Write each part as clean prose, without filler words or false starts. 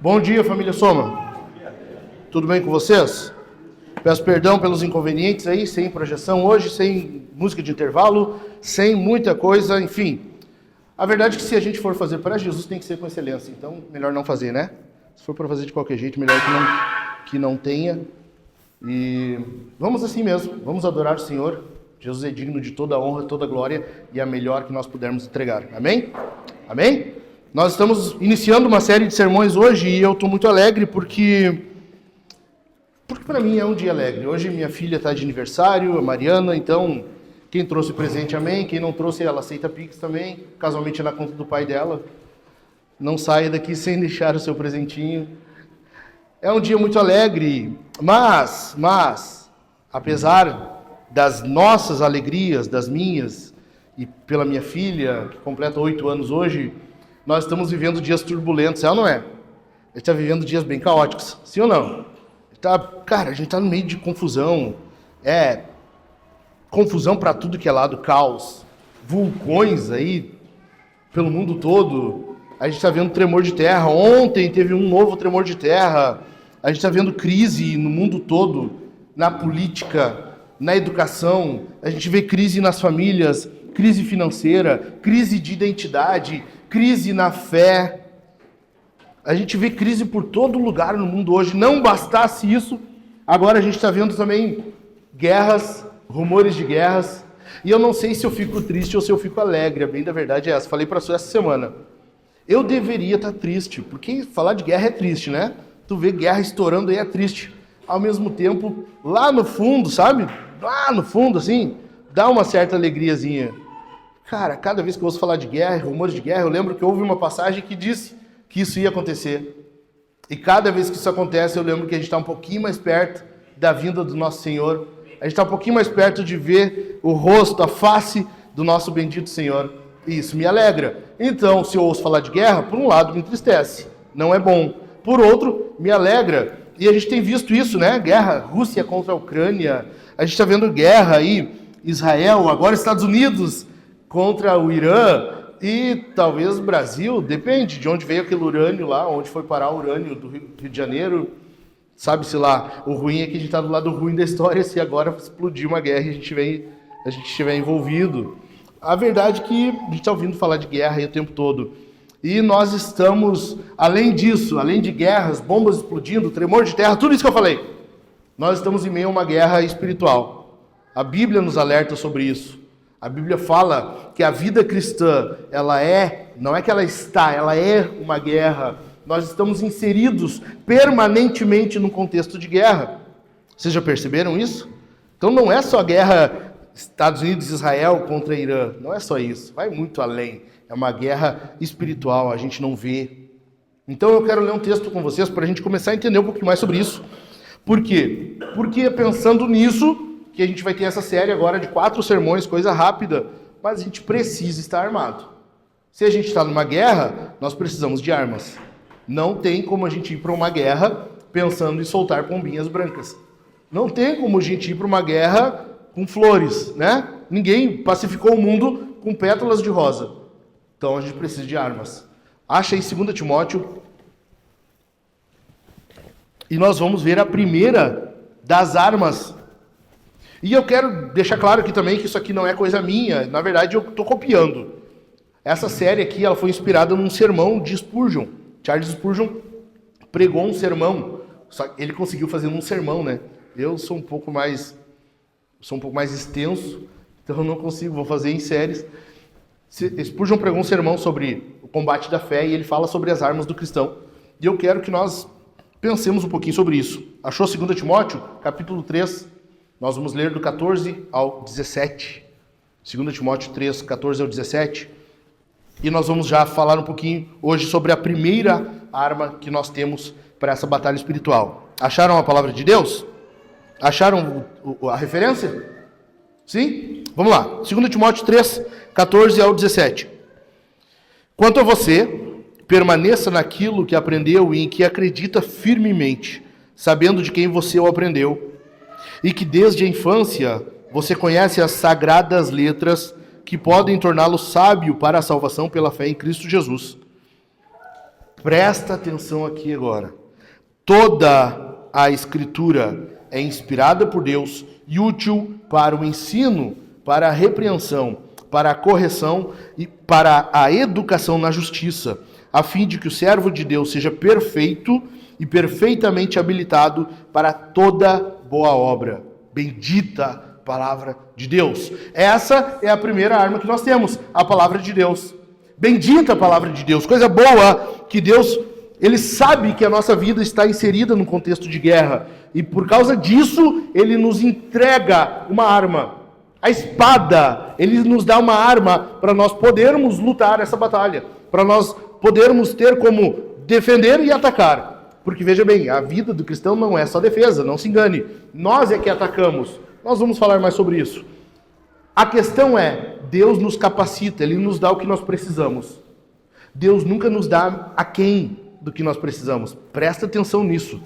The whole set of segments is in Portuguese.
Bom dia, família Soma. Tudo bem com vocês? Peço perdão pelos inconvenientes aí, sem projeção hoje, sem música de intervalo, sem muita coisa, enfim. A verdade é que se a gente for fazer para Jesus, tem que ser com excelência. Então, melhor não fazer, né? Se for para fazer de qualquer jeito, melhor que não tenha. E vamos assim mesmo, vamos adorar o Senhor. Jesus é digno de toda a honra, toda a glória e a melhor que nós pudermos entregar. Amém? Amém? Nós estamos iniciando uma série de sermões hoje e eu estou muito alegre porque para mim é um dia alegre. Hoje minha filha está de aniversário, a Mariana, então quem trouxe presente, amém. Quem não trouxe, ela aceita Pix também, casualmente é na conta do pai dela. Não saia daqui sem deixar o seu presentinho. É um dia muito alegre, mas apesar das nossas alegrias, das minhas, e pela minha filha, que completa 8 anos hoje, nós estamos vivendo dias turbulentos, é ou não é? A gente está vivendo dias bem caóticos, sim ou não? Cara, a gente está no meio de confusão, confusão para tudo que é lado, caos, vulcões aí pelo mundo todo, a gente está vendo tremor de terra, ontem teve um novo tremor de terra, a gente está vendo crise no mundo todo, na política, na educação, a gente vê crise nas famílias, crise financeira, crise de identidade, crise na fé. A gente vê crise por todo lugar no mundo hoje. Não bastasse isso, agora a gente está vendo também guerras, rumores de guerras. E eu não sei se eu fico triste ou se eu fico alegre. A bem da verdade é essa. Falei para você essa semana. Eu deveria estar triste, porque falar de guerra é triste, né? Tu vê guerra estourando aí é triste. Ao mesmo tempo, lá no fundo, sabe? Lá no fundo, assim, dá uma certa alegriazinha. Cara, cada vez que eu ouço falar de guerra, rumores de guerra, eu lembro que houve uma passagem que disse que isso ia acontecer. E cada vez que isso acontece, eu lembro que a gente está um pouquinho mais perto da vinda do nosso Senhor. A gente está um pouquinho mais perto de ver o rosto, a face do nosso bendito Senhor. E isso me alegra. Então, se eu ouço falar de guerra, por um lado me entristece. Não é bom. Por outro, me alegra. E a gente tem visto isso, né? Guerra, Rússia contra a Ucrânia. A gente está vendo guerra aí, Israel, agora Estados Unidos contra o Irã e talvez o Brasil, depende de onde veio aquele urânio lá, onde foi parar o urânio do Rio de Janeiro, sabe-se lá. O ruim é que a gente está do lado ruim da história, se agora explodir uma guerra e a gente estiver envolvido. A verdade é que a gente está ouvindo falar de guerra aí o tempo todo. E nós estamos, além disso, além de guerras, bombas explodindo, tremor de terra, tudo isso que eu falei, nós estamos em meio a uma guerra espiritual. A Bíblia nos alerta sobre isso. A Bíblia fala que a vida cristã, não é que ela está, ela é uma guerra. Nós estamos inseridos permanentemente num contexto de guerra. Vocês já perceberam isso? Então não é só a guerra Estados Unidos e Israel contra Irã, não é só isso, vai muito além. É uma guerra espiritual, a gente não vê. Então eu quero ler um texto com vocês para a gente começar a entender um pouquinho mais sobre isso. Por quê? Porque pensando nisso, que a gente vai ter essa série agora de 4 sermões, coisa rápida, mas a gente precisa estar armado. Se a gente está numa guerra, nós precisamos de armas. Não tem como a gente ir para uma guerra pensando em soltar pombinhas brancas. Não tem como a gente ir para uma guerra com flores, né? Ninguém pacificou o mundo com pétalas de rosa. Então a gente precisa de armas. Acha aí 2 Timóteo. E nós vamos ver a primeira das armas. E eu quero deixar claro aqui também que isso aqui não é coisa minha. Na verdade, eu estou copiando. Essa série aqui ela foi inspirada num sermão de Spurgeon. Charles Spurgeon pregou um sermão. Só que ele conseguiu fazer num sermão, né? Eu sou um pouco mais extenso, então eu não consigo, vou fazer em séries. Spurgeon pregou um sermão sobre o combate da fé e ele fala sobre as armas do cristão. E eu quero que nós pensemos um pouquinho sobre isso. Achou 2 Timóteo, capítulo 3? Nós vamos ler do 14 ao 17. 2 Timóteo 3, 14 ao 17. E nós vamos já falar um pouquinho hoje sobre a primeira arma que nós temos para essa batalha espiritual. Acharam a palavra de Deus? Acharam a referência? Sim? Vamos lá. 2 Timóteo 3, 14 ao 17. Quanto a você, permaneça naquilo que aprendeu e em que acredita firmemente, sabendo de quem você o aprendeu, e que desde a infância você conhece as sagradas letras que podem torná-lo sábio para a salvação pela fé em Cristo Jesus. Presta atenção aqui agora. Toda a Escritura é inspirada por Deus e útil para o ensino, para a repreensão, para a correção e para a educação na justiça, a fim de que o servo de Deus seja perfeito e perfeitamente habilitado para toda boa obra. Bendita palavra de Deus. Essa é a primeira arma que nós temos, a palavra de Deus. Bendita a palavra de Deus. Coisa boa que Deus, Ele sabe que a nossa vida está inserida num contexto de guerra. E por causa disso, Ele nos entrega uma arma. A espada. Ele nos dá uma arma para nós podermos lutar essa batalha. Para nós podermos ter como defender e atacar. Porque veja bem, a vida do cristão não é só defesa, não se engane. Nós é que atacamos. Nós vamos falar mais sobre isso. A questão é, Deus nos capacita, Ele nos dá o que nós precisamos. Deus nunca nos dá aquém do que nós precisamos. Presta atenção nisso.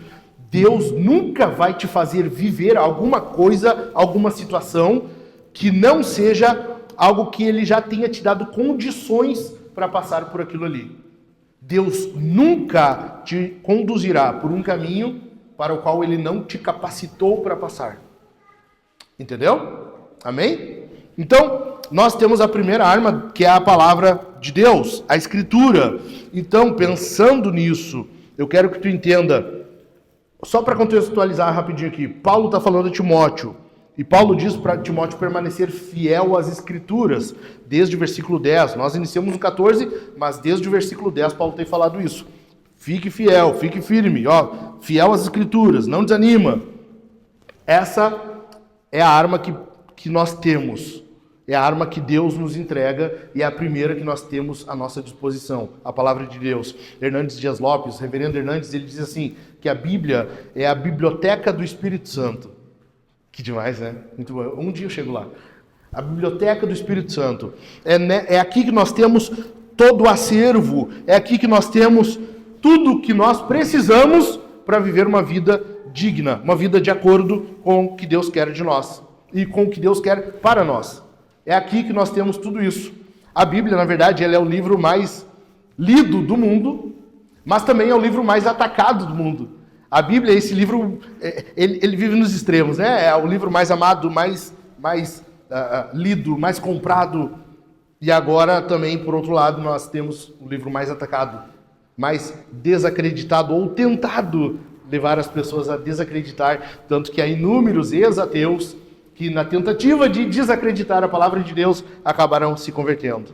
Deus nunca vai te fazer viver alguma coisa, alguma situação, que não seja algo que Ele já tenha te dado condições para passar por aquilo ali. Deus nunca te conduzirá por um caminho para o qual Ele não te capacitou para passar. Entendeu? Amém? Então, nós temos a primeira arma, que é a palavra de Deus, a Escritura. Então, pensando nisso, eu quero que tu entenda, só para contextualizar rapidinho aqui, Paulo está falando de Timóteo, e Paulo diz para Timóteo permanecer fiel às Escrituras, desde o versículo 10. Nós iniciamos no 14, mas desde o versículo 10 Paulo tem falado isso. Fique fiel, fique firme, fiel às Escrituras, não desanima. Essa é a arma que nós temos. É a arma que Deus nos entrega e é a primeira que nós temos à nossa disposição, a palavra de Deus. Hernandes Dias Lopes, reverendo Hernandes, ele diz assim, que a Bíblia é a biblioteca do Espírito Santo. Que demais, né? Muito bom. Um dia eu chego lá. A biblioteca do Espírito Santo. É aqui que nós temos todo o acervo, é aqui que nós temos tudo que nós precisamos para viver uma vida digna, uma vida de acordo com o que Deus quer de nós e com o que Deus quer para nós. É aqui que nós temos tudo isso. A Bíblia, na verdade, ela é o livro mais lido do mundo, mas também é o livro mais atacado do mundo. A Bíblia, esse livro, ele vive nos extremos, né? É o livro mais amado, mais lido, mais comprado. E agora também, por outro lado, nós temos o livro mais atacado, mais desacreditado ou tentado levar as pessoas a desacreditar, tanto que há inúmeros ex-ateus que na tentativa de desacreditar a palavra de Deus, acabaram se convertendo.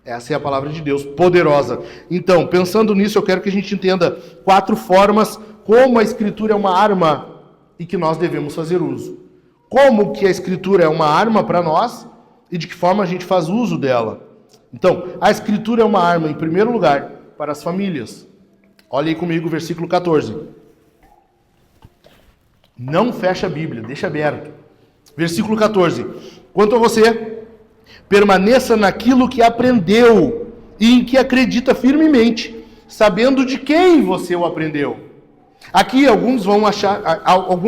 Essa é a palavra de Deus, poderosa. Então, pensando nisso, eu quero que a gente entenda 4 formas como a Escritura é uma arma e que nós devemos fazer uso. Como que a Escritura é uma arma para nós e de que forma a gente faz uso dela. Então, a Escritura é uma arma, em primeiro lugar, para as famílias. Olha aí comigo o versículo 14. Não fecha a Bíblia, deixa aberto. Versículo 14. Quanto a você, permaneça naquilo que aprendeu e em que acredita firmemente, sabendo de quem você o aprendeu. Aqui alguns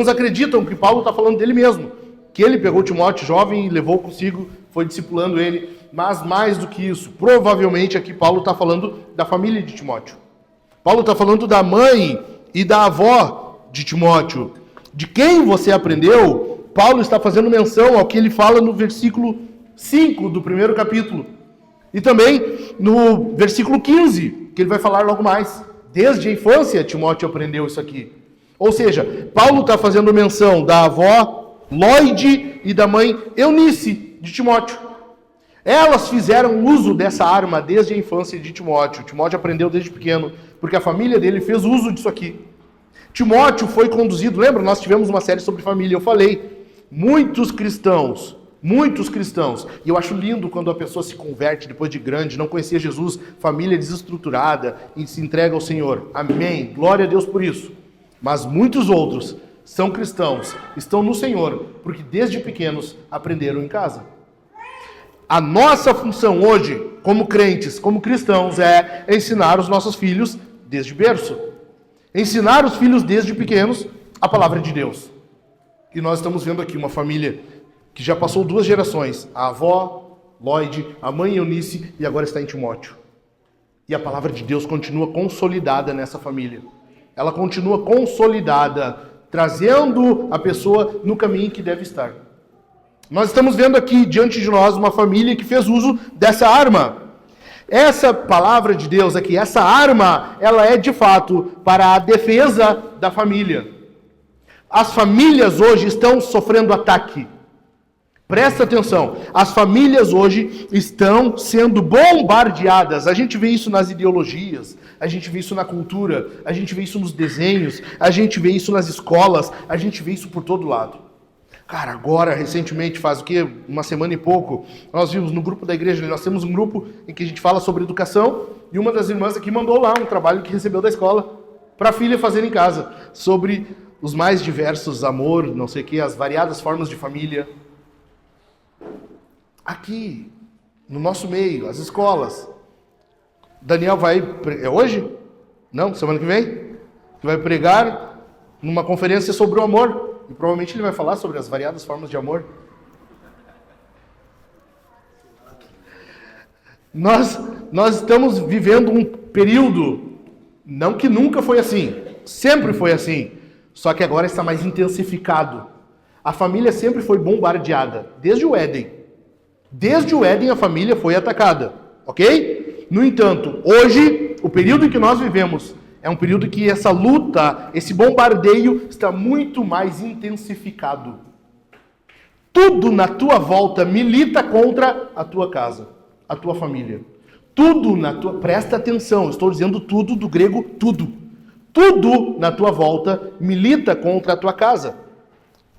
acreditam que Paulo está falando dele mesmo, que ele pegou Timóteo jovem e levou consigo, foi discipulando ele, mas mais do que isso, provavelmente aqui Paulo está falando da família de Timóteo. Paulo está falando da mãe e da avó de Timóteo. De quem você aprendeu, Paulo está fazendo menção ao que ele fala no versículo 5 do primeiro capítulo. E também no versículo 15, que ele vai falar logo mais. Desde a infância, Timóteo aprendeu isso aqui. Ou seja, Paulo está fazendo menção da avó Lóide e da mãe Eunice de Timóteo. Elas fizeram uso dessa arma desde a infância de Timóteo. Timóteo aprendeu desde pequeno, porque a família dele fez uso disso aqui. Timóteo foi conduzido, lembra? Nós tivemos uma série sobre família, eu falei. Muitos cristãos, e eu acho lindo quando a pessoa se converte depois de grande, não conhecia Jesus, família desestruturada e se entrega ao Senhor. Amém, glória a Deus por isso. Mas muitos outros são cristãos, estão no Senhor, porque desde pequenos aprenderam em casa. A nossa função hoje, como crentes, como cristãos, é ensinar os nossos filhos desde berço. Ensinar os filhos desde pequenos a palavra de Deus. E nós estamos vendo aqui uma família que já passou 2 gerações. A avó, Lloyd, a mãe Eunice e agora está em Timóteo. E a palavra de Deus continua consolidada nessa família. Ela continua consolidada, trazendo a pessoa no caminho que deve estar. Nós estamos vendo aqui diante de nós uma família que fez uso dessa arma. Essa palavra de Deus aqui, essa arma, ela é de fato para a defesa da família. As famílias hoje estão sofrendo ataque. Presta atenção, as famílias hoje estão sendo bombardeadas. A gente vê isso nas ideologias, a gente vê isso na cultura, a gente vê isso nos desenhos, a gente vê isso nas escolas, a gente vê isso por todo lado. Cara, agora, recentemente, faz o quê? Uma semana e pouco, nós vimos no grupo da igreja, nós temos um grupo em que a gente fala sobre educação, e uma das irmãs aqui mandou lá um trabalho que recebeu da escola, para a filha fazer em casa, sobre os mais diversos amor, não sei o quê, as variadas formas de família. Aqui, no nosso meio, as escolas. Daniel vai... É hoje? Não? Semana que vem? Que vai pregar numa conferência sobre o amor. E provavelmente ele vai falar sobre as variadas formas de amor. Nós estamos vivendo um período, não que nunca foi assim, sempre foi assim, só que agora está mais intensificado. A família sempre foi bombardeada, desde o Éden. Desde o Éden a família foi atacada, ok? No entanto, hoje, o período em que nós vivemos é um período que essa luta, esse bombardeio está muito mais intensificado. Tudo na tua volta milita contra a tua casa, a tua família. Tudo na tua... Presta atenção, estou dizendo tudo do grego tudo. Tudo na tua volta milita contra a tua casa.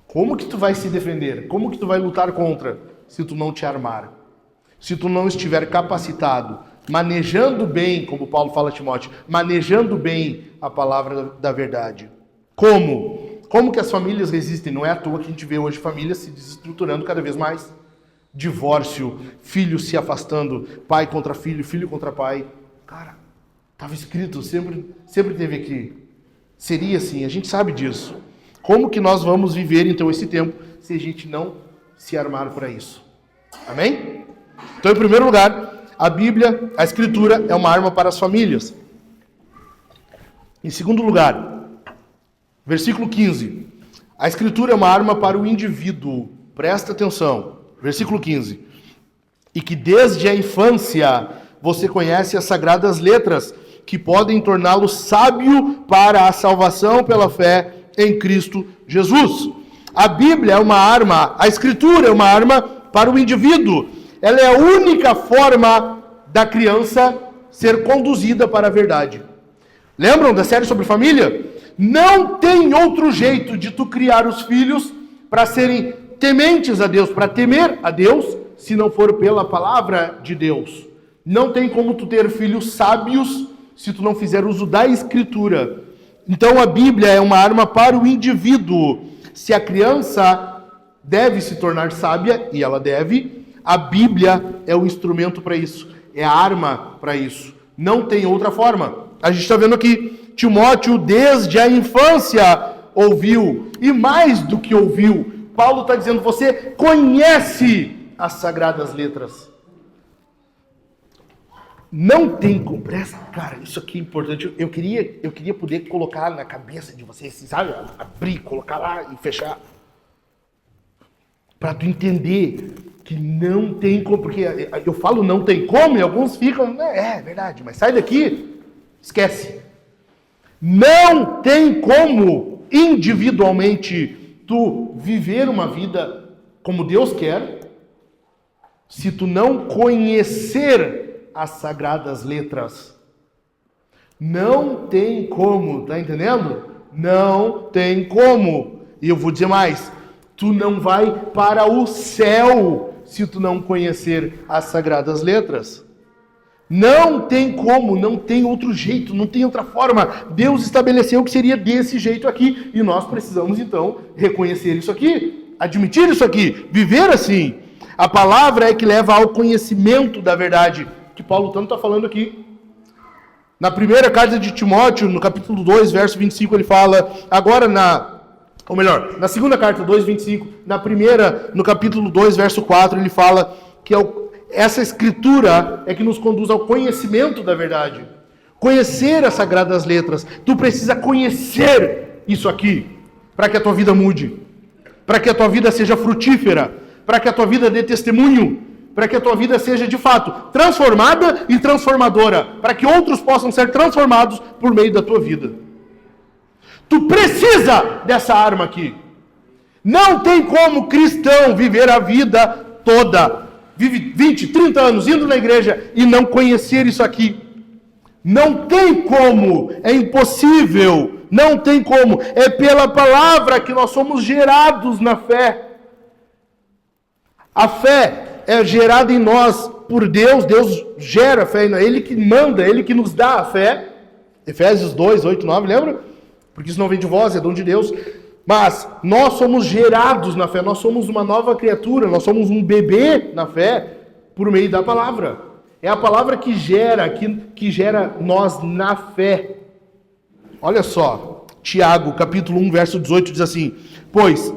Como que tu vai se defender? Como que tu vai lutar contra? Se tu não te armar, se tu não estiver capacitado, manejando bem, como Paulo fala a Timóteo, manejando bem a palavra da verdade. Como? Como que as famílias resistem? Não é à toa que a gente vê hoje famílias se desestruturando cada vez mais. Divórcio, filhos se afastando, pai contra filho, filho contra pai. Cara, estava escrito, sempre teve aqui. Seria assim, a gente sabe disso. Como que nós vamos viver então esse tempo se a gente não se armar para isso? Amém? Então, em primeiro lugar, a Bíblia, a Escritura, é uma arma para as famílias. Em segundo lugar, versículo 15. A Escritura é uma arma para o indivíduo. Presta atenção. Versículo 15. E que desde a infância você conhece as sagradas letras, que podem torná-lo sábio para a salvação pela fé em Cristo Jesus. A Bíblia é uma arma, a Escritura é uma arma para o indivíduo. Ela é a única forma da criança ser conduzida para a verdade. Lembram da série sobre família? Não tem outro jeito de tu criar os filhos para serem tementes a Deus, para temer a Deus, se não for pela palavra de Deus. Não tem como tu ter filhos sábios se tu não fizer uso da Escritura. Então a Bíblia é uma arma para o indivíduo. Se a criança deve se tornar sábia, e ela deve, a Bíblia é o instrumento para isso, é a arma para isso. Não tem outra forma. A gente está vendo aqui, Timóteo desde a infância ouviu, e mais do que ouviu, Paulo está dizendo, você conhece as sagradas letras. Não tem como... Cara, isso aqui é importante. Eu queria poder colocar na cabeça de vocês, sabe? Abrir, colocar lá e fechar. Para tu entender que não tem como. Porque eu falo não tem como e alguns ficam... É verdade, mas sai daqui, esquece. Não tem como individualmente tu viver uma vida como Deus quer se tu não conhecer as sagradas letras. Não tem como, tá entendendo? Não tem como. E eu vou dizer mais, tu não vai para o céu se tu não conhecer as sagradas letras. Não tem como, não tem outro jeito, não tem outra forma. Deus estabeleceu que seria desse jeito aqui, e nós precisamos então reconhecer isso aqui, admitir isso aqui, viver assim. A palavra é que leva ao conhecimento da verdade, que Paulo tanto está falando aqui. Na primeira carta de Timóteo, no capítulo 2, verso 25, ele fala, na segunda carta, 2, 25, na primeira, no capítulo 2, verso 4, ele fala que essa escritura é que nos conduz ao conhecimento da verdade. Conhecer as Sagradas Letras. Tu precisa conhecer isso aqui para que a tua vida mude. Para que a tua vida seja frutífera. Para que a tua vida dê testemunho. Para que a tua vida seja, de fato, transformada e transformadora. Para que outros possam ser transformados por meio da tua vida. Tu precisa dessa arma aqui. Não tem como cristão viver a vida toda. Vive 20, 30 anos indo na igreja e não conhecer isso aqui. Não tem como. É impossível. Não tem como. É pela palavra que nós somos gerados na fé. A fé é gerada em nós por Deus. Deus gera a fé. Ele que manda, Ele que nos dá a fé. Efésios 2, 8, 9, lembra? Porque isso não vem de vós, é dom de Deus. Mas nós somos gerados na fé. Nós somos uma nova criatura. Nós somos um bebê na fé por meio da palavra. É a palavra que gera nós na fé. Olha só. Tiago, capítulo 1, verso 18, diz assim: pois,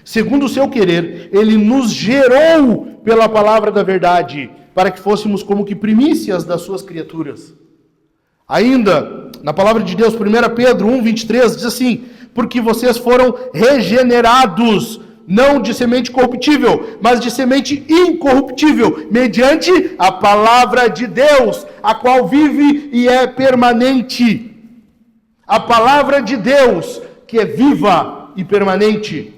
segundo o seu querer, Ele nos gerou pela palavra da verdade, para que fôssemos como que primícias das suas criaturas. Ainda, na palavra de Deus, 1 Pedro 1, 23, diz assim: porque vocês foram regenerados, não de semente corruptível, mas de semente incorruptível, mediante a palavra de Deus, a qual vive e é permanente. A palavra de Deus, que é viva e permanente.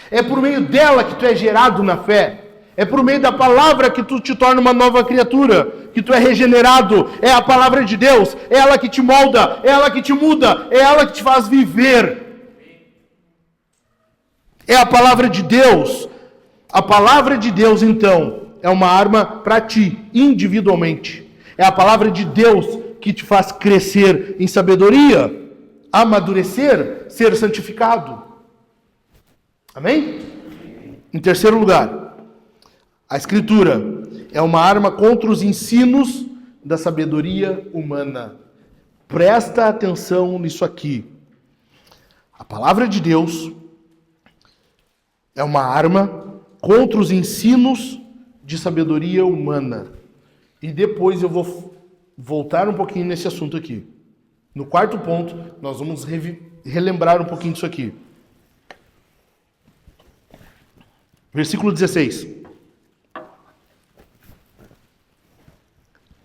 É por meio dela que tu é gerado na fé. É por meio da palavra que tu te torna uma nova criatura, que tu é regenerado. É a palavra de Deus, é ela que te molda, é ela que te muda, é ela que te faz viver. É a palavra de Deus. A palavra de Deus, então, é uma arma para ti, individualmente. É a palavra de Deus que te faz crescer em sabedoria, amadurecer, ser santificado. Amém? Em terceiro lugar, a Escritura é uma arma contra os ensinos da sabedoria humana. Presta atenção nisso aqui. A palavra de Deus é uma arma contra os ensinos de sabedoria humana. E depois eu vou voltar um pouquinho nesse assunto aqui. No quarto ponto, nós vamos relembrar um pouquinho disso aqui. Versículo 16.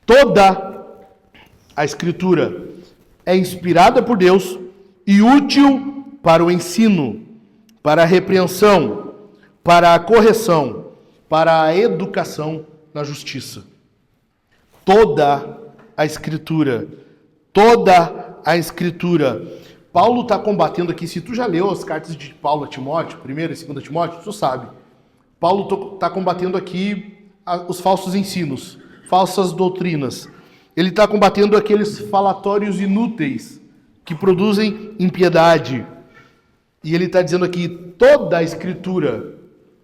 Toda a Escritura é inspirada por Deus e útil para o ensino, para a repreensão, para a correção, para a educação na justiça. Toda a Escritura. Paulo está combatendo aqui, se tu já leu as cartas de Paulo a Timóteo, 1 e 2 Timóteo, tu sabe. Paulo está combatendo aqui os falsos ensinos, falsas doutrinas. Ele está combatendo aqueles falatórios inúteis que produzem impiedade. E ele está dizendo aqui, toda a Escritura,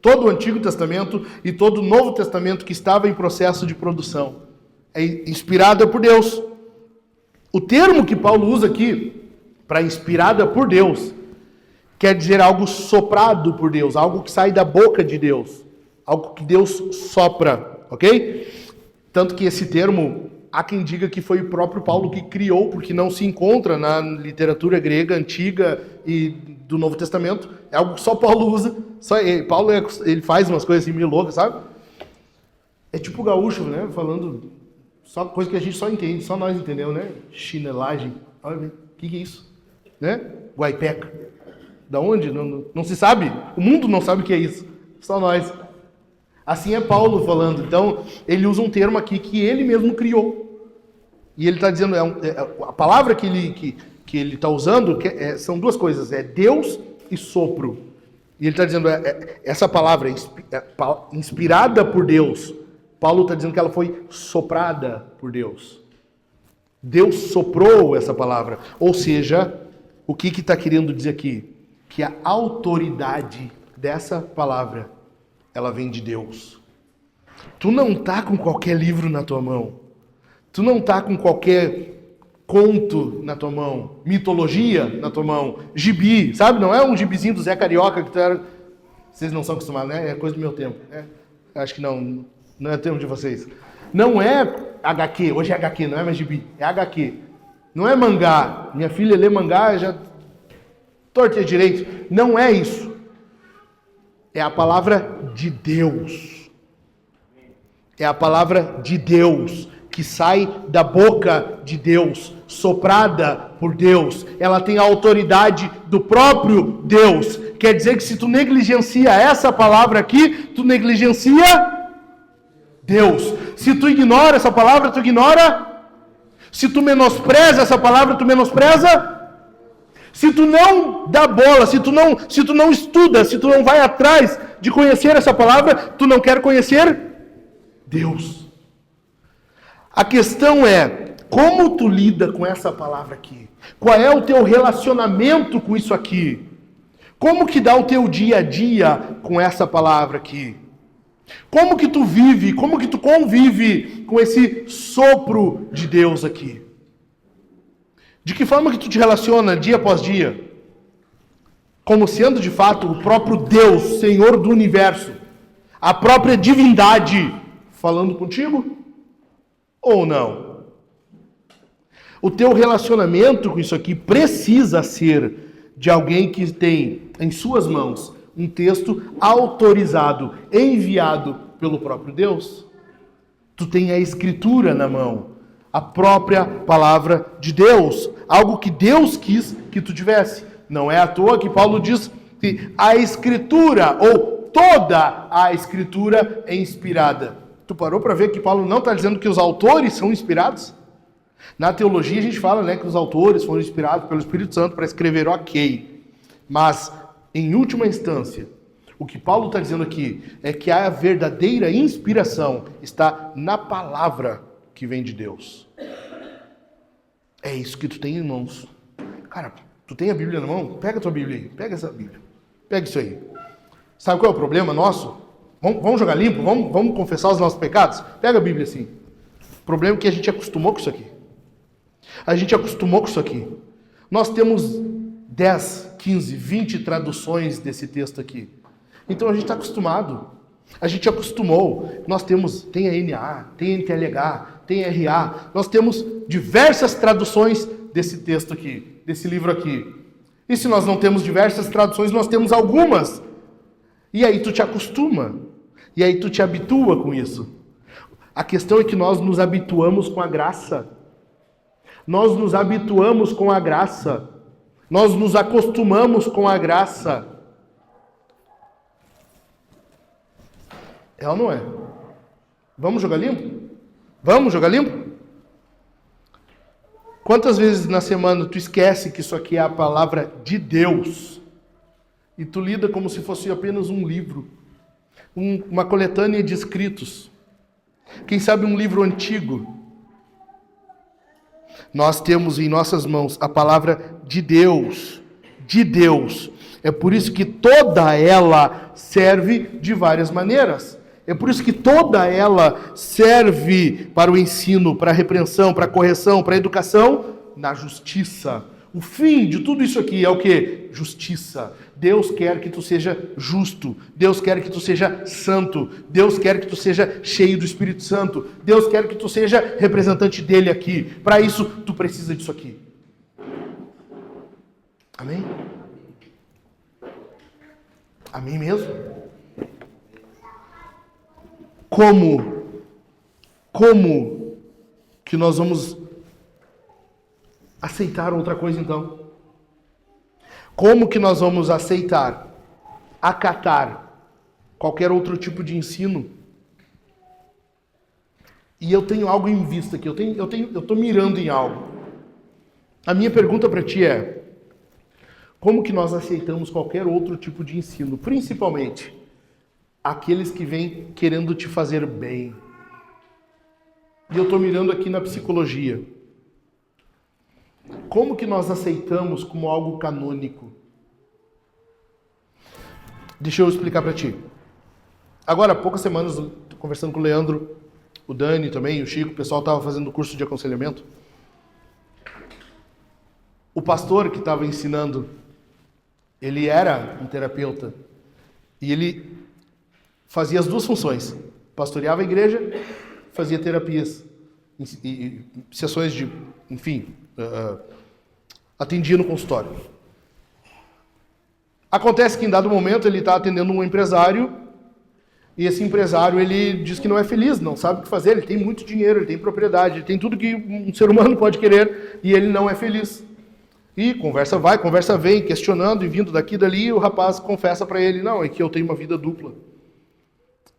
todo o Antigo Testamento e todo o Novo Testamento que estava em processo de produção, é inspirada por Deus. O termo que Paulo usa aqui, para inspirada por Deus, quer dizer algo soprado por Deus, algo que sai da boca de Deus, algo que Deus sopra, ok? Tanto que esse termo, há quem diga que foi o próprio Paulo que criou, porque não se encontra na literatura grega antiga e do Novo Testamento, é algo que só Paulo usa, Paulo ele faz umas coisas assim meio loucas, sabe? É tipo gaúcho, né, falando só coisa que a gente só entende, só nós entendemos, né? Chinelagem, olha, o que é isso? Né? Guaipeca. Da onde? Não se sabe. O mundo não sabe o que é isso. Só nós. Assim é Paulo falando. Então, ele usa um termo aqui que ele mesmo criou. E ele está dizendo, a palavra que ele está usando são duas coisas. É Deus e sopro. E ele está dizendo, essa palavra inspirada por Deus. Paulo está dizendo que ela foi soprada por Deus. Deus soprou essa palavra. Ou seja, o que está querendo dizer aqui? Que a autoridade dessa palavra, ela vem de Deus. Tu não está com qualquer livro na tua mão. Tu não está com qualquer conto na tua mão. Mitologia na tua mão. Gibi, sabe? Não é um gibizinho do Zé Carioca que tu era... Vocês não são acostumados, né? É coisa do meu tempo. Né? Acho que não... Não é termo de vocês. Não é HQ, hoje é HQ, não é mais gibi, é HQ. Não é mangá. Minha filha lê mangá, já torta direito. Não é isso. É a palavra de Deus. É a palavra de Deus, que sai da boca de Deus, soprada por Deus. Ela tem a autoridade do próprio Deus. Quer dizer que se tu negligencia essa palavra aqui, tu negligencia Deus. Se tu ignora essa palavra, tu ignora. Se tu menospreza essa palavra, tu menospreza. Se tu não dá bola, se tu não estuda, se tu não vai atrás de conhecer essa palavra, tu não quer conhecer Deus. A questão é, como tu lida com essa palavra aqui? Qual é o teu relacionamento com isso aqui? Como que dá o teu dia a dia com essa palavra aqui? Como que tu vive, como que tu convive com esse sopro de Deus aqui? De que forma que tu te relaciona dia após dia? Como sendo de fato o próprio Deus, Senhor do universo, a própria divindade falando contigo? Ou não? O teu relacionamento com isso aqui precisa ser de alguém que tem em suas mãos um texto autorizado, enviado pelo próprio Deus. Tu tem a Escritura na mão, a própria palavra de Deus, algo que Deus quis que tu tivesse. Não é à toa que Paulo diz que a Escritura, ou toda a Escritura é inspirada. Tu parou para ver que Paulo não está dizendo que os autores são inspirados? Na teologia a gente fala, que os autores foram inspirados pelo Espírito Santo para escrever, ok. Mas, em última instância, o que Paulo está dizendo aqui é que a verdadeira inspiração está na palavra que vem de Deus. É isso que tu tem em mãos. Cara, tu tem a Bíblia na mão? Pega a tua Bíblia aí. Pega essa Bíblia. Pega isso aí. Sabe qual é o problema nosso? Vamos jogar limpo? Vamos confessar os nossos pecados? Pega a Bíblia assim. O problema é que a gente acostumou com isso aqui. A gente acostumou com isso aqui. Nós temos 10, 15, 20 traduções desse texto aqui. Então a gente está acostumado. A gente acostumou. Tem a NA, tem a NTLH, tem a RA. Nós temos diversas traduções desse texto aqui, desse livro aqui. E se nós não temos diversas traduções, nós temos algumas. E aí tu te acostuma. E aí tu te habitua com isso. A questão é que nós nos habituamos com a graça. Nós nos habituamos com a graça. Nós nos acostumamos com a graça. É ou não é? Vamos jogar limpo? Vamos jogar limpo? Quantas vezes na semana tu esquece que isso aqui é a palavra de Deus e tu lida como se fosse apenas um livro, uma coletânea de escritos, quem sabe um livro antigo? Nós temos em nossas mãos a palavra de Deus, de Deus. É por isso que toda ela serve de várias maneiras. É por isso que toda ela serve para o ensino, para a repreensão, para a correção, para a educação, na justiça. O fim de tudo isso aqui é o quê? Justiça. Deus quer que tu seja justo. Deus quer que tu seja santo. Deus quer que tu seja cheio do Espírito Santo. Deus quer que tu seja representante dele aqui. Para isso, tu precisa disso aqui. Amém? Amém mesmo? Como que nós vamos aceitar outra coisa então? Como que nós vamos aceitar, acatar qualquer outro tipo de ensino? E eu tenho algo em vista aqui, eu estou mirando em algo. A minha pergunta para ti é: como que nós aceitamos qualquer outro tipo de ensino, principalmente aqueles que vêm querendo te fazer bem? E eu estou mirando aqui na psicologia. Como que nós aceitamos como algo canônico? Deixa eu explicar para ti. Agora, há poucas semanas, conversando com o Leandro, o Dani também, o Chico, o pessoal estava fazendo curso de aconselhamento. O pastor que estava ensinando, ele era um terapeuta. E ele fazia as duas funções, pastoreava a igreja, fazia terapias, e sessões de, enfim, atendia no consultório. Acontece que em dado momento ele está atendendo um empresário, e esse empresário ele diz que não é feliz, não sabe o que fazer, ele tem muito dinheiro, ele tem propriedade, ele tem tudo que um ser humano pode querer, e ele não é feliz. E conversa vai, conversa vem, questionando e vindo daqui e dali, e o rapaz confessa para ele, não, é que eu tenho uma vida dupla.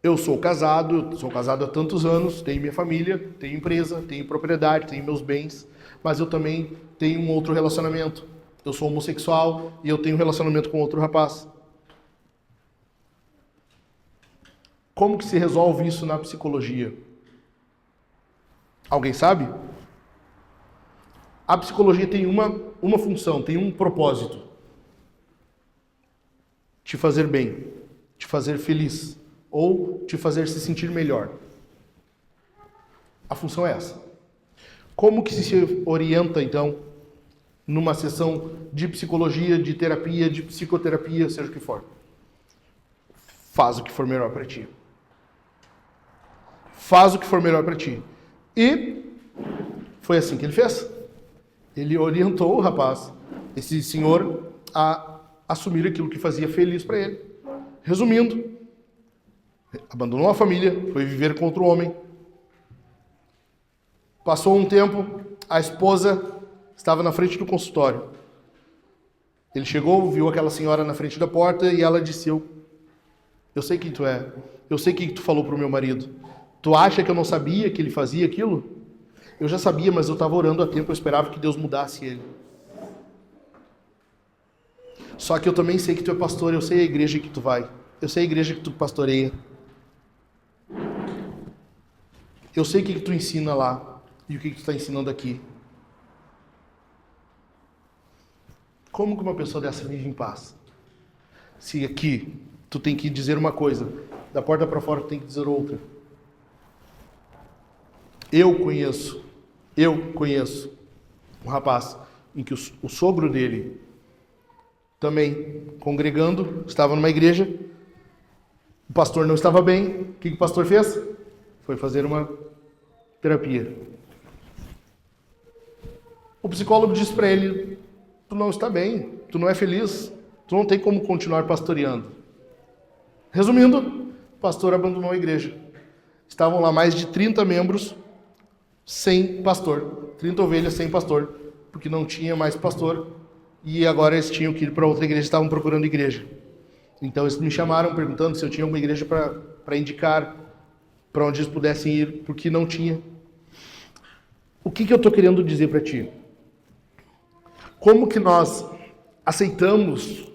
Eu sou casado há tantos anos, tenho minha família, tenho empresa, tenho propriedade, tenho meus bens, mas eu também tenho um outro relacionamento. Eu sou homossexual e eu tenho um relacionamento com outro rapaz. Como que se resolve isso na psicologia? Alguém sabe? A psicologia tem uma função, tem um propósito. Te fazer bem, te fazer feliz, ou te fazer se sentir melhor. A função é essa. Como que se orienta, então, numa sessão de psicologia, de terapia, de psicoterapia, seja o que for? Faz o que for melhor para ti. Faz o que for melhor para ti. E foi assim que ele fez. Ele orientou o rapaz, esse senhor, a assumir aquilo que fazia feliz para ele. Resumindo, abandonou a família, foi viver com outro homem. Passou um tempo, a esposa estava na frente do consultório. Ele chegou, viu aquela senhora na frente da porta e ela disse, eu sei quem tu é, eu sei quem tu falou para o meu marido. Tu acha que eu não sabia que ele fazia aquilo? Eu já sabia, mas eu estava orando há tempo, eu esperava que Deus mudasse ele. Só que eu também sei que tu é pastor, eu sei a igreja que tu vai, eu sei a igreja que tu pastoreia. Eu sei o que tu ensina lá e o que tu está ensinando aqui. Como que uma pessoa dessa vive em paz? Se aqui tu tem que dizer uma coisa, da porta para fora tu tem que dizer outra. Eu conheço um rapaz em que o sogro dele, também congregando, estava numa igreja, o pastor não estava bem, o que o pastor fez? Foi fazer uma terapia. O psicólogo disse para ele, tu não está bem, tu não é feliz, tu não tem como continuar pastoreando. Resumindo, o pastor abandonou a igreja. Estavam lá mais de 30 membros sem pastor, 30 ovelhas sem pastor, porque não tinha mais pastor e agora eles tinham que ir para outra igreja, estavam procurando igreja. Então eles me chamaram perguntando se eu tinha uma igreja para indicar, para onde eles pudessem ir, porque não tinha. O que eu estou querendo dizer para ti? Como que nós aceitamos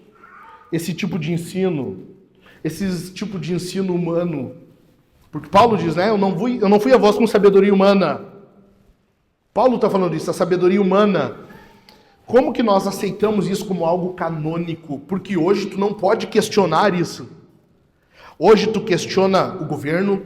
esse tipo de ensino, esse tipo de ensino humano? Porque Paulo diz, né? Eu não fui a vós com sabedoria humana. Paulo está falando isso, a sabedoria humana. Como que nós aceitamos isso como algo canônico? Porque hoje tu não pode questionar isso. Hoje tu questiona o governo,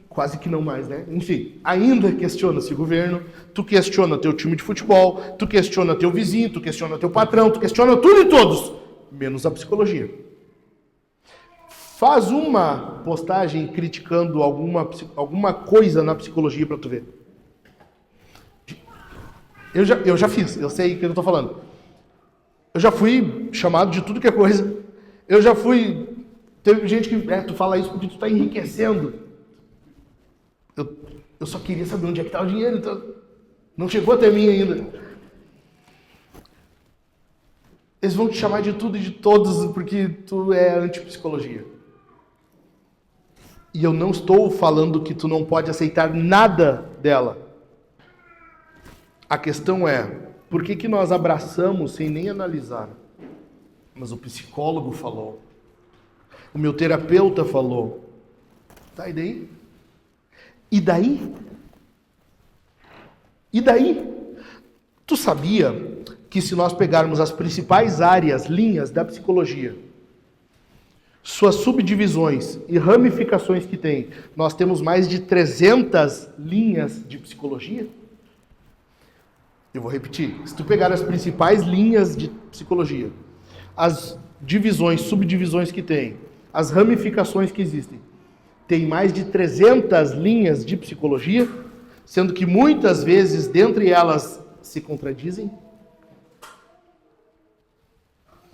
quase que não mais, né? Enfim, ainda questiona-se o governo, tu questiona teu time de futebol, tu questiona teu vizinho, tu questiona teu patrão, tu questiona tudo e todos, menos a psicologia. Faz uma postagem criticando alguma coisa na psicologia para tu ver. Eu já fiz, eu sei o que eu estou falando. Eu já fui chamado de tudo que é coisa. Eu já fui... Teve gente que... tu fala isso porque tu está enriquecendo. Eu só queria saber onde é que está o dinheiro, então... Não chegou até mim ainda. Eles vão te chamar de tudo e de todos porque tu é antipsicologia. E eu não estou falando que tu não pode aceitar nada dela. A questão é, por que nós abraçamos sem nem analisar? Mas o psicólogo falou. O meu terapeuta falou. Tá, e daí? E daí? E daí? Tu sabia que se nós pegarmos as principais áreas, linhas da psicologia, suas subdivisões e ramificações que tem, nós temos mais de 300 linhas de psicologia? Eu vou repetir. Se tu pegar as principais linhas de psicologia, as divisões, subdivisões que tem, as ramificações que existem, tem mais de 300 linhas de psicologia, sendo que muitas vezes, dentre elas, se contradizem.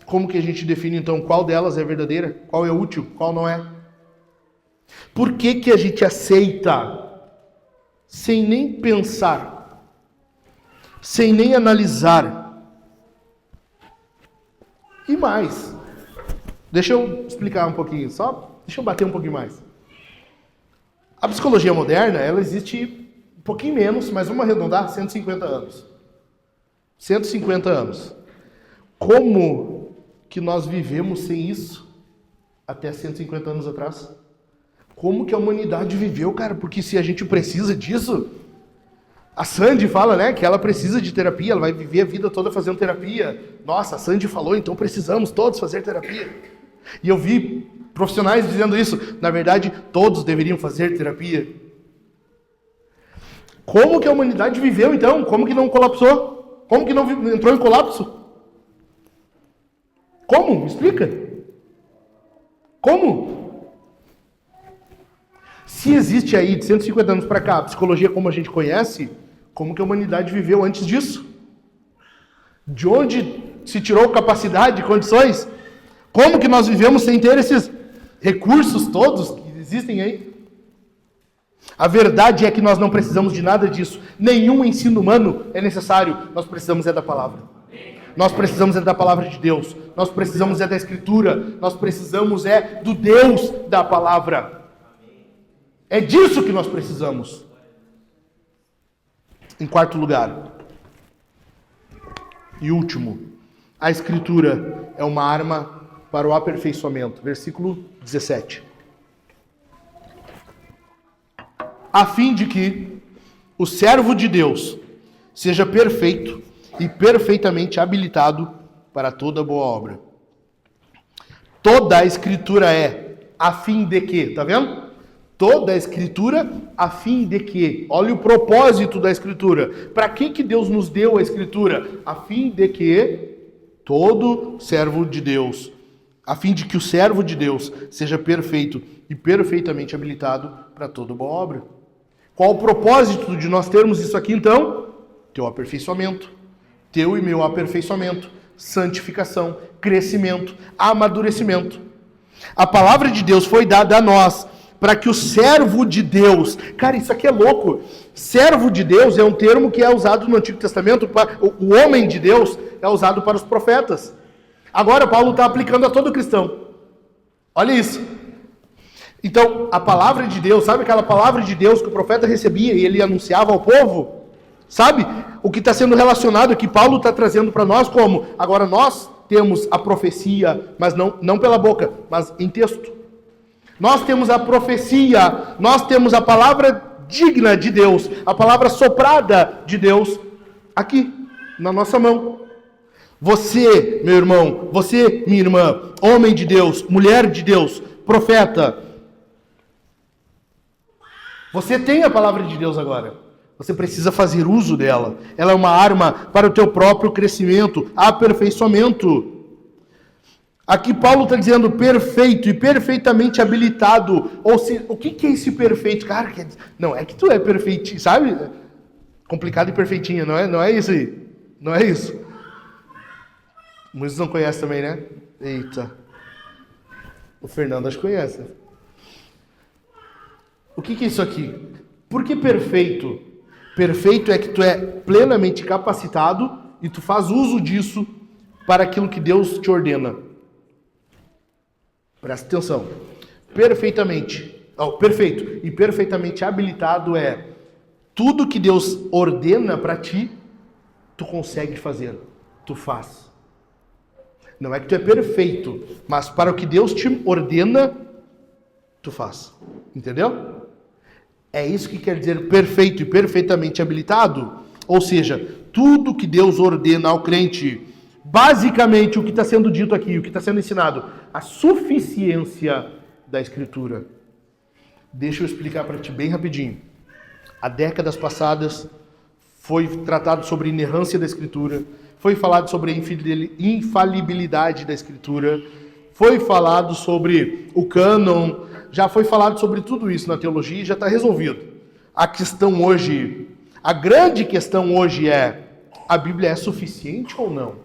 Como que a gente define, então, qual delas é verdadeira? Qual é útil? Qual não é? Por que que a gente aceita, sem nem pensar, sem nem analisar? E mais, deixa eu explicar um pouquinho, deixa eu bater um pouquinho mais. A psicologia moderna, ela existe um pouquinho menos, mas vamos arredondar, 150 anos. 150 anos. Como que nós vivemos sem isso até 150 anos atrás? Como que a humanidade viveu, cara? Porque se a gente precisa disso... A Sandy fala, né, que ela precisa de terapia, ela vai viver a vida toda fazendo terapia. Nossa, a Sandy falou, então precisamos todos fazer terapia. E eu vi profissionais dizendo isso. Na verdade, todos deveriam fazer terapia. Como que a humanidade viveu, então? Como que não colapsou? Como que não entrou em colapso? Como? Me explica. Como? Se existe aí, de 150 anos para cá, a psicologia como a gente conhece, como que a humanidade viveu antes disso? De onde se tirou capacidade, condições? Como que nós vivemos sem ter esses recursos todos que existem aí? A verdade é que nós não precisamos de nada disso. Nenhum ensino humano é necessário. Nós precisamos é da palavra. Nós precisamos é da palavra de Deus. Nós precisamos é da Escritura. Nós precisamos é do Deus da palavra. É disso que nós precisamos. Em quarto lugar, e último, a Escritura é uma arma para o aperfeiçoamento. Versículo 17. A fim de que o servo de Deus seja perfeito e perfeitamente habilitado para toda boa obra. Toda a Escritura é a fim de que, tá vendo? Toda a Escritura a fim de que, olha o propósito da Escritura. Para que Deus nos deu a Escritura? A fim de que todo servo de Deus, a fim de que o servo de Deus seja perfeito e perfeitamente habilitado para toda boa obra. Qual o propósito de nós termos isso aqui então? Teu aperfeiçoamento, teu e meu aperfeiçoamento, santificação, crescimento, amadurecimento. A palavra de Deus foi dada a nós para que o servo de Deus... Cara, isso aqui é louco. Servo de Deus é um termo que é usado no Antigo Testamento. O homem de Deus é usado para os profetas. Agora Paulo está aplicando a todo cristão. Olha isso. Então, a palavra de Deus, sabe aquela palavra de Deus que o profeta recebia e ele anunciava ao povo? Sabe? O que está sendo relacionado aqui, Paulo está trazendo para nós como? Agora nós temos a profecia, mas não pela boca, mas em texto. Nós temos a profecia, nós temos a palavra digna de Deus, a palavra soprada de Deus, aqui, na nossa mão. Você, meu irmão, você, minha irmã, homem de Deus, mulher de Deus, profeta, você tem a palavra de Deus agora. Você precisa fazer uso dela. Ela é uma arma para o teu próprio crescimento, aperfeiçoamento. Aqui Paulo está dizendo perfeito e perfeitamente habilitado. Ou seja, o que é esse perfeito? Cara, não é que tu é perfeitinho, sabe? Complicado e perfeitinho, não é isso aí. Não é isso. Muitos não conhecem também, né? Eita. O Fernando acho que conhece. O que é isso aqui? Por que perfeito? Perfeito é que tu é plenamente capacitado e tu faz uso disso para aquilo que Deus te ordena. Presta atenção. Perfeito e perfeitamente habilitado é tudo que Deus ordena para ti, tu consegue fazer, tu faz. Não é que tu é perfeito, mas para o que Deus te ordena, tu faz. Entendeu? É isso que quer dizer perfeito e perfeitamente habilitado. Ou seja, tudo que Deus ordena ao crente. Basicamente, o que está sendo dito aqui, o que está sendo ensinado, a suficiência da Escritura. Deixa eu explicar para ti bem rapidinho. Há décadas passadas, foi tratado sobre a inerrância da Escritura, foi falado sobre a infalibilidade da Escritura, foi falado sobre o cânon, já foi falado sobre tudo isso na teologia e já está resolvido. A questão hoje, a grande questão hoje é, a Bíblia é suficiente ou não?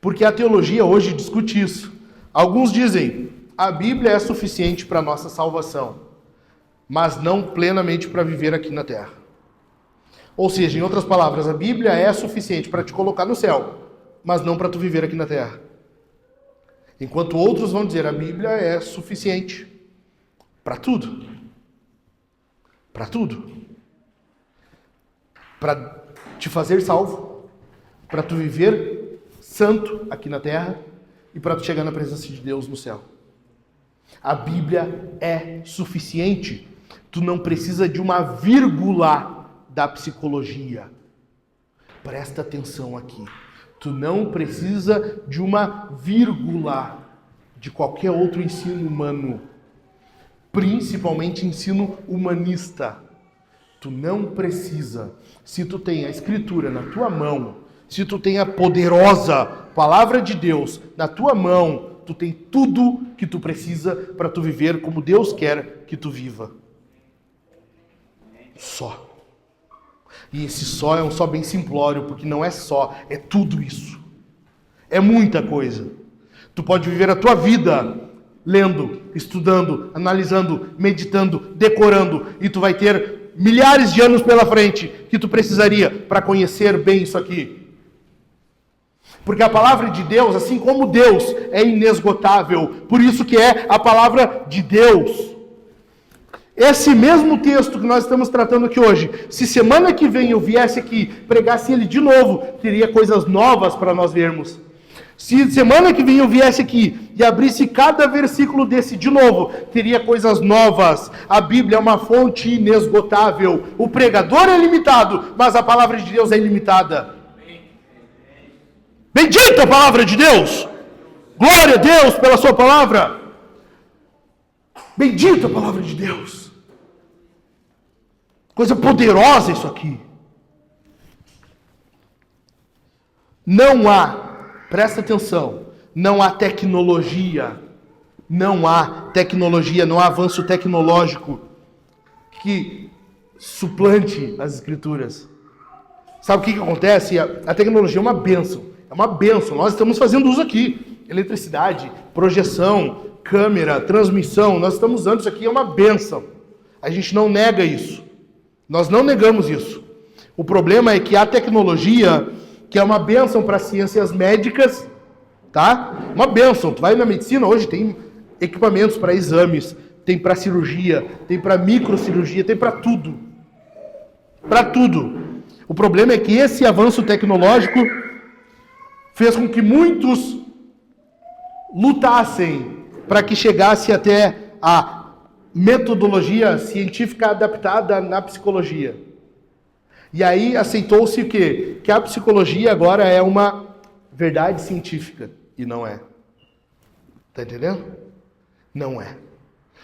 Porque a teologia hoje discute isso. Alguns dizem, a Bíblia é suficiente para a nossa salvação, mas não plenamente para viver aqui na terra. Ou seja, em outras palavras, a Bíblia é suficiente para te colocar no céu, mas não para tu viver aqui na terra. Enquanto outros vão dizer, a Bíblia é suficiente para tudo. Para tudo. Para te fazer salvo, para tu viver santo aqui na terra e para tu chegar na presença de Deus no céu. A Bíblia é suficiente. Tu não precisa de uma vírgula da psicologia. Presta atenção aqui. Tu não precisa de uma vírgula de qualquer outro ensino humano, principalmente ensino humanista. Tu não precisa. Se tu tem a Escritura na tua mão, se tu tem a poderosa Palavra de Deus na tua mão, tu tem tudo que tu precisa para tu viver como Deus quer que tu viva. Só. E esse só é um só bem simplório, porque não é só, é tudo isso. É muita coisa. Tu pode viver a tua vida lendo, estudando, analisando, meditando, decorando, e tu vai ter milhares de anos pela frente que tu precisaria para conhecer bem isso aqui. Porque a palavra de Deus, assim como Deus, é inesgotável. Por isso que é a palavra de Deus. Esse mesmo texto que nós estamos tratando aqui hoje, se semana que vem eu viesse aqui, pregasse ele de novo, teria coisas novas para nós vermos. Se semana que vem eu viesse aqui e abrisse cada versículo desse de novo, teria coisas novas. A Bíblia é uma fonte inesgotável. O pregador é limitado, mas a palavra de Deus é ilimitada. Bendita a palavra de Deus! Glória a Deus pela sua palavra! Bendita a palavra de Deus! Coisa poderosa isso aqui. Não há, presta atenção, não há tecnologia, não há avanço tecnológico que suplante as Escrituras. Sabe o que acontece? A tecnologia é uma bênção. É uma bênção. Nós estamos fazendo uso aqui. Eletricidade, projeção, câmera, transmissão. Nós estamos usando isso aqui. É uma bênção. A gente não nega isso. Nós não negamos isso. O problema é que a tecnologia, que é uma bênção para as ciências médicas, tá? Uma bênção. Tu vai na medicina, hoje tem equipamentos para exames, tem para cirurgia, tem para microcirurgia, tem para tudo. Para tudo. O problema é que esse avanço tecnológico fez com que muitos lutassem para que chegasse até a metodologia científica adaptada na psicologia. E aí aceitou-se o quê? Que a psicologia agora é uma verdade científica. E não é. Tá entendendo? Não é.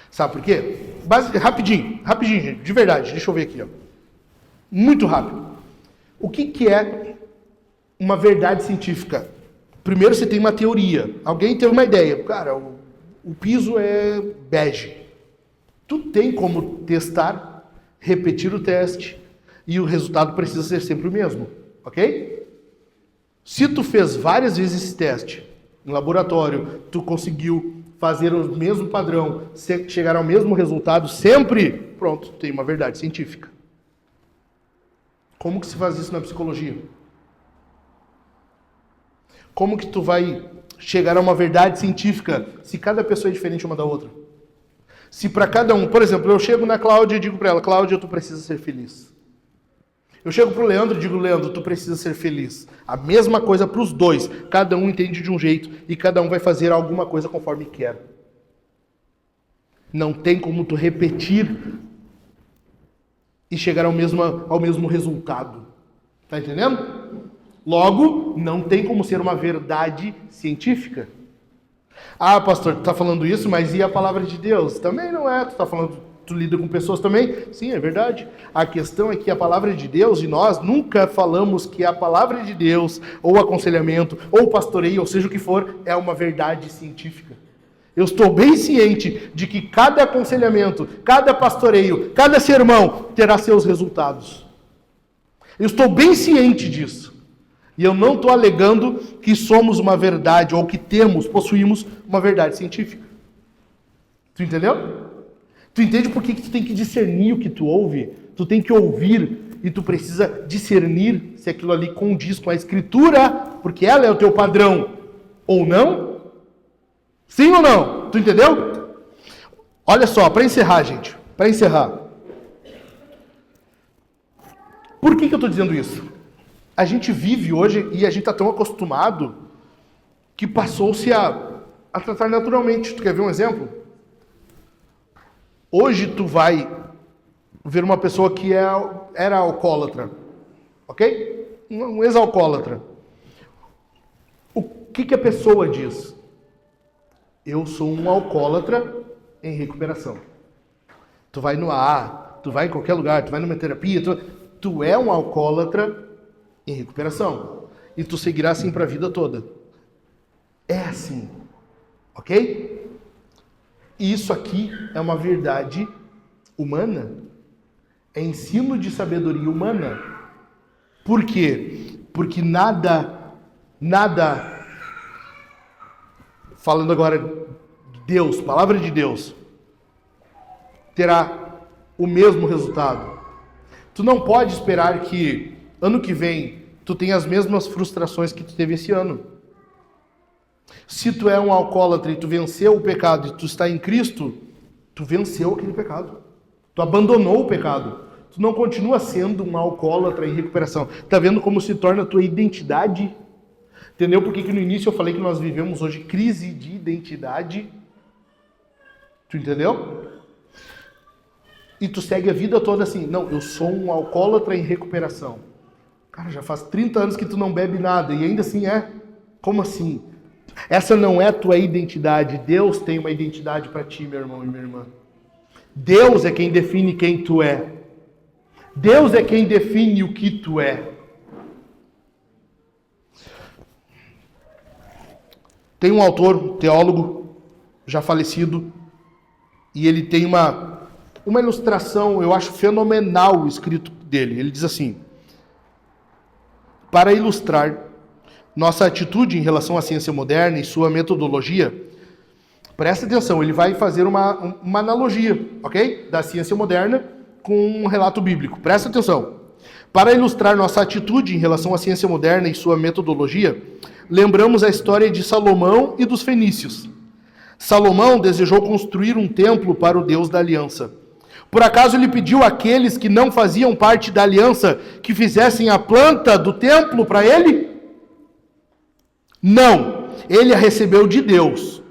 Sabe por quê? Rapidinho, gente, de verdade. Deixa eu ver aqui, ó. Muito rápido. O que é uma verdade científica? Primeiro você tem uma teoria. Alguém teve uma ideia. Cara, o piso é bege. Tu tem como testar, repetir o teste, e o resultado precisa ser sempre o mesmo. Ok? Se tu fez várias vezes esse teste em laboratório, tu conseguiu fazer o mesmo padrão, chegar ao mesmo resultado sempre, pronto, tem uma verdade científica. Como que se faz isso na psicologia? Como que tu vai chegar a uma verdade científica se cada pessoa é diferente uma da outra? Se para cada um, por exemplo, eu chego na Cláudia e digo para ela, Cláudia, tu precisa ser feliz. Eu chego para o Leandro e digo, Leandro, tu precisa ser feliz. A mesma coisa para os dois. Cada um entende de um jeito e cada um vai fazer alguma coisa conforme quer. Não tem como tu repetir e chegar ao mesmo resultado. Tá entendendo? Logo, não tem como ser uma verdade científica. Ah, pastor, tu está falando isso, mas e a palavra de Deus? Também não é. Tu está falando, tu lida com pessoas também? Sim, é verdade. A questão é que a palavra de Deus, e nós nunca falamos que a palavra de Deus, ou aconselhamento, ou pastoreio, ou seja o que for, é uma verdade científica. Eu estou bem ciente de que cada aconselhamento, cada pastoreio, cada sermão terá seus resultados. Eu estou bem ciente disso. E eu não estou alegando que somos uma verdade ou que possuímos uma verdade científica. Tu entendeu? Tu entende por que tu tem que discernir o que tu ouve? Tu tem que ouvir e tu precisa discernir se aquilo ali condiz com a Escritura, porque ela é o teu padrão, ou não? Sim ou não? Tu entendeu? Olha só, para encerrar, gente. Para encerrar. Por que eu estou dizendo isso? A gente vive hoje e a gente está tão acostumado que passou-se a tratar naturalmente. Tu quer ver um exemplo? Hoje tu vai ver uma pessoa que era alcoólatra, ok? Um ex-alcoólatra. O que a pessoa diz? Eu sou um alcoólatra em recuperação. Tu vai no AA, tu vai em qualquer lugar, tu vai numa terapia, tu é um alcoólatra em recuperação. E tu seguirá assim para a vida toda. É assim, ok? E isso aqui é uma verdade humana. É ensino de sabedoria humana. Por quê? Porque nada, falando agora de Deus, palavra de Deus, terá o mesmo resultado. Tu não pode esperar que ano que vem tu tenha as mesmas frustrações que tu teve esse ano. Se tu é um alcoólatra e tu venceu o pecado e tu está em Cristo, tu venceu aquele pecado. Tu abandonou o pecado. Tu não continua sendo um alcoólatra em recuperação. Tá vendo como se torna a tua identidade? Entendeu por que no início eu falei que nós vivemos hoje crise de identidade? Tu entendeu? E tu segue a vida toda assim, não, eu sou um alcoólatra em recuperação. Cara, já faz 30 anos que tu não bebe nada e ainda assim é? Como assim? Essa não é a tua identidade. Deus tem uma identidade para ti, meu irmão e minha irmã. Deus é quem define quem tu é. Deus é quem define o que tu é. Tem um autor, um teólogo, já falecido, e ele tem uma ilustração, eu acho fenomenal o escrito dele. Ele diz assim: para ilustrar nossa atitude em relação à ciência moderna e sua metodologia, presta atenção, ele vai fazer uma analogia, ok? Da ciência moderna com um relato bíblico. Presta atenção. Para ilustrar nossa atitude em relação à ciência moderna e sua metodologia, lembramos a história de Salomão e dos fenícios. Salomão desejou construir um templo para o Deus da aliança. Por acaso ele pediu àqueles que não faziam parte da aliança que fizessem a planta do templo para ele? Não, ele a recebeu de Deus.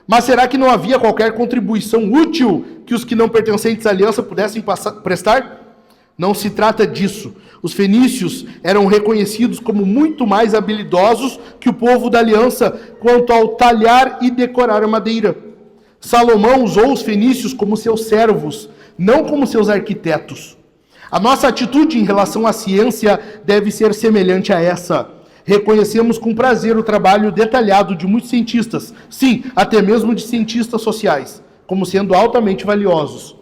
Mas será que não havia qualquer contribuição útil que os que não pertencentes à aliança pudessem prestar? Não se trata disso. Os fenícios eram reconhecidos como muito mais habilidosos que o povo da aliança quanto ao talhar e decorar a madeira. Salomão usou os fenícios como seus servos, não como seus arquitetos. A nossa atitude em relação à ciência deve ser semelhante a essa. Reconhecemos com prazer o trabalho detalhado de muitos cientistas, sim, até mesmo de cientistas sociais, como sendo altamente valiosos.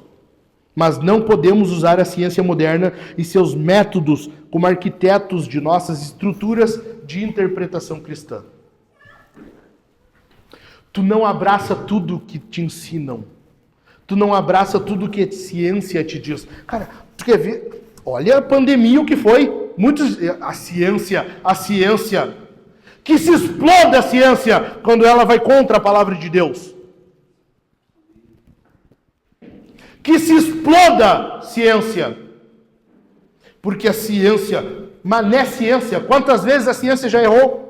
Mas não podemos usar a ciência moderna e seus métodos como arquitetos de nossas estruturas de interpretação cristã. Tu não abraça tudo que te ensinam. Tu não abraça tudo que a ciência te diz. Cara, tu quer ver? Olha a pandemia o que foi. A ciência. Que se exploda a ciência quando ela vai contra a palavra de Deus. Que se exploda a ciência. Porque a ciência, mas não é ciência. Quantas vezes a ciência já errou?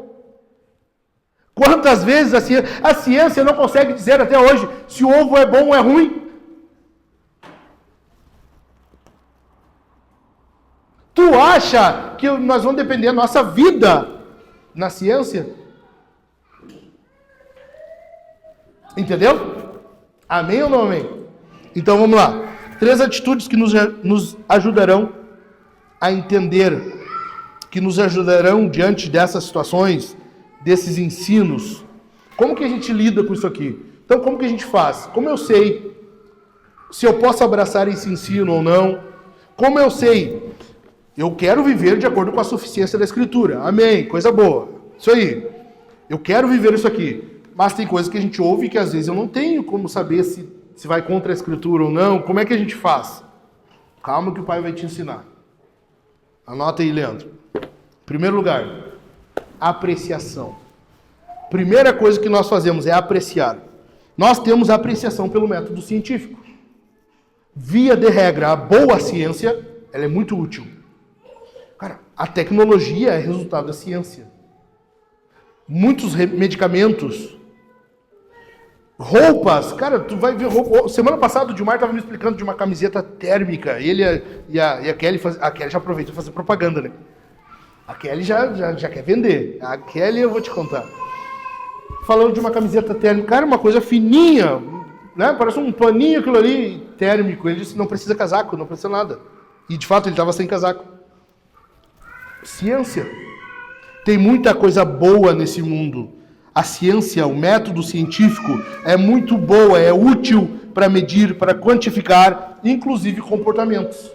Quantas vezes a ciência não consegue dizer até hoje se o ovo é bom ou é ruim? Tu acha que nós vamos depender da nossa vida na ciência? Entendeu? Amém ou não amém? Então vamos lá. 3 atitudes que nos ajudarão a entender, que nos ajudarão diante dessas situações, desses ensinos. Como que a gente lida com isso aqui? Então, como que a gente faz? Como eu sei se eu posso abraçar esse ensino ou não? Como eu sei? Eu quero viver de acordo com a suficiência da Escritura. Amém. Coisa boa. Isso aí. Eu quero viver isso aqui. Mas tem coisas que a gente ouve que às vezes eu não tenho como saber se vai contra a Escritura ou não. Como é que a gente faz? Calma que o Pai vai te ensinar. Anota aí, Leandro. Primeiro lugar, apreciação. Primeira coisa que nós fazemos é apreciar. Nós temos apreciação pelo método científico. Via de regra, a boa ciência, ela é muito útil. Cara, a tecnologia é resultado da ciência. Muitos medicamentos, roupas, cara, tu vai ver roupa. Semana passada o Dilmar estava me explicando de uma camiseta térmica. Ele e a Kelly, a Kelly já aproveitou para fazer propaganda, né? A Kelly já quer vender. A Kelly eu vou te contar. Falando de uma camiseta térmica, cara, uma coisa fininha, né? Parece um paninho aquilo ali, térmico. Ele disse, não precisa casaco, não precisa nada. E de fato ele estava sem casaco. Ciência. Tem muita coisa boa nesse mundo. A ciência, o método científico é muito boa, é útil para medir, para quantificar, inclusive comportamentos.